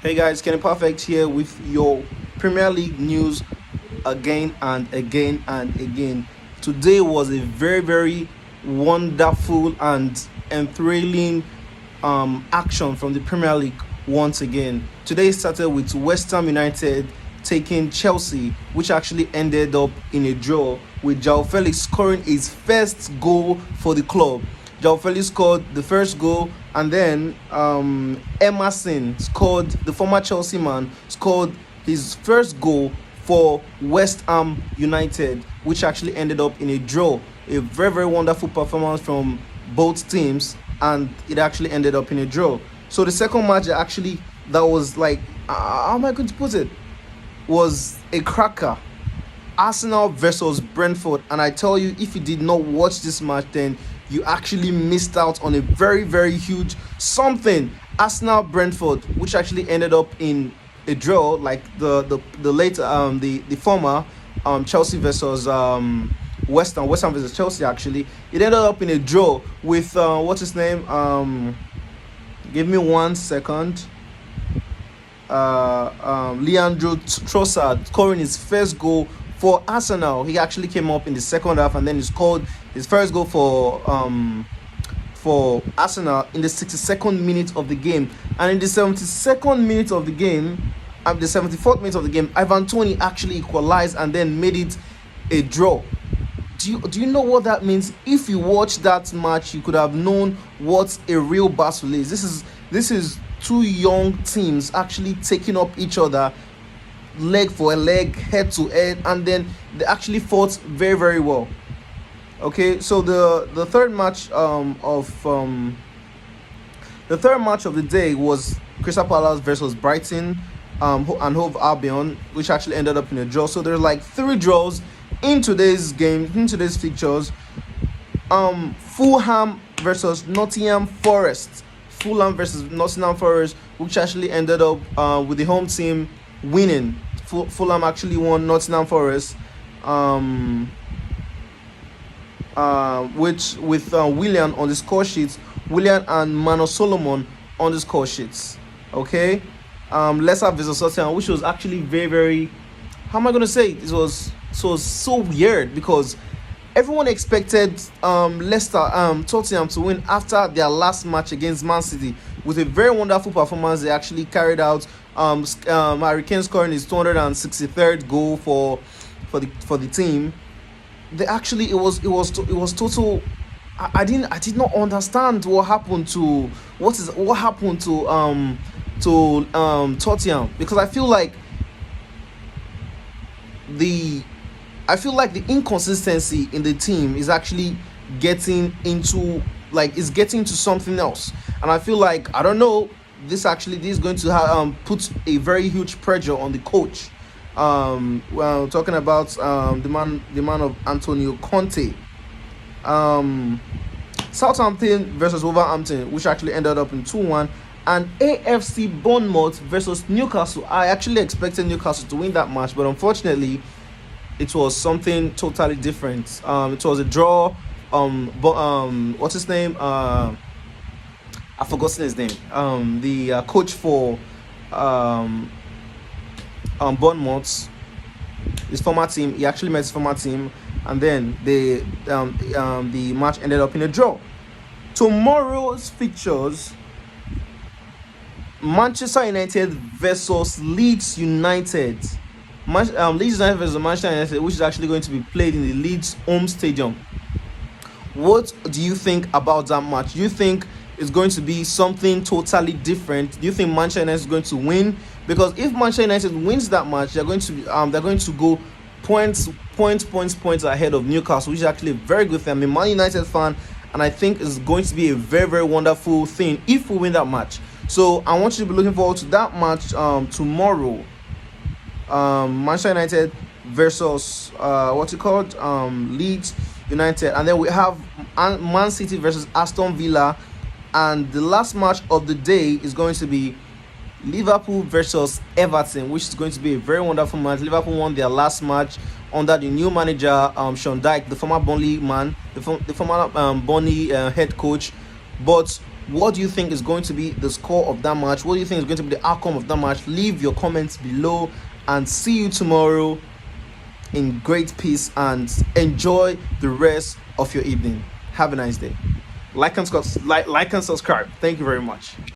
Hey guys, Kenny Perfect here with your Premier League news again and again and again. Today was a very wonderful and enthralling action from the Premier League once again. Today started with West Ham United taking Chelsea, which actually ended up in a draw with João Felix scoring his first goal for the club. João Felix scored the first goal, and then Emerson scored, the former Chelsea man, scored his first goal for West Ham United, which actually ended up in a draw. A very wonderful performance from both teams, and it actually ended up in a draw. So the second match that was like, how am I going to put it, was a cracker. Arsenal versus Brentford, and I tell you, if you did not watch this match, then you actually missed out on a very huge something. Arsenal Brentford, which actually ended up in a draw, like the later the former Chelsea versus West Ham versus Chelsea. Actually, it ended up in a draw with what's his name? Give me 1 second. Leandro Trossard scoring his first goal for Arsenal. He actually came up in the second half, and then he scored his first goal for Arsenal in the 62nd minute of the game. And in the 72nd minute of the game, the 74th minute of the game, Ivan Toney actually equalized and then made it a draw. Do you know what that means? If you watch that match, you could have known what a real battle is. This is two young teams actually taking up each other leg for a leg, head to head, and then they actually fought very well. Okay, so the third match of the day was Crystal Palace versus Brighton and Hove Albion, which actually ended up in a draw. So there's like 3 draws in today's fixtures. Fulham versus Nottingham Forest. Fulham versus Nottingham Forest, which actually ended up with the home team winning. Fulham actually won Nottingham Forest, which with Willian on the score sheets, Willian and Mano Solomon on the score sheets. Okay, Leicester versus Tottenham, which was actually very how am I gonna say it? It was so weird because everyone expected Tottenham to win after their last match against Man City with a very wonderful performance they actually carried out. Harry Kane scoring his 263rd goal for the team. They actually it was total. I did not understand what happened to Tottenham, because I feel like the inconsistency in the team is actually getting into something else, and I feel like, I don't know, this is going to put a very huge pressure on the coach. Well, talking about the man of Antonio Conte. Southampton versus Wolverhampton, which actually ended up in 2-1, and AFC Bournemouth versus Newcastle. I actually expected Newcastle to win that match, but unfortunately it was something totally different. It was a draw. What's his name? I've forgotten his name. The coach for Bournemouth, his former team. He actually met his former team, and then the match ended up in a draw. Tomorrow's fixtures: Manchester United versus Leeds United. Leeds United versus Manchester United, which is actually going to be played in the Leeds home stadium. What do you think about that match? Do you think it's going to be something totally different? Do you think Manchester United is going to win? Because if Manchester United wins that match, they're going to go points ahead of Newcastle, which is actually a very good thing. I'm a Man United fan, and I think it's going to be a very wonderful thing if we win that match. So I want you to be looking forward to that match tomorrow. Manchester United versus Leeds United, and then we have Man City versus Aston Villa, and the last match of the day is going to be Liverpool versus Everton, which is going to be a very wonderful match. Liverpool won their last match under the new manager, Sean Dyche, the former Burnley man, the former Burnley head coach. But What do you think is going to be the score of that match? What do you think is going to be the outcome of that match? Leave your comments below, and see you tomorrow in great peace, and enjoy the rest of your evening. Have a nice day. Like and subscribe. Thank you very much.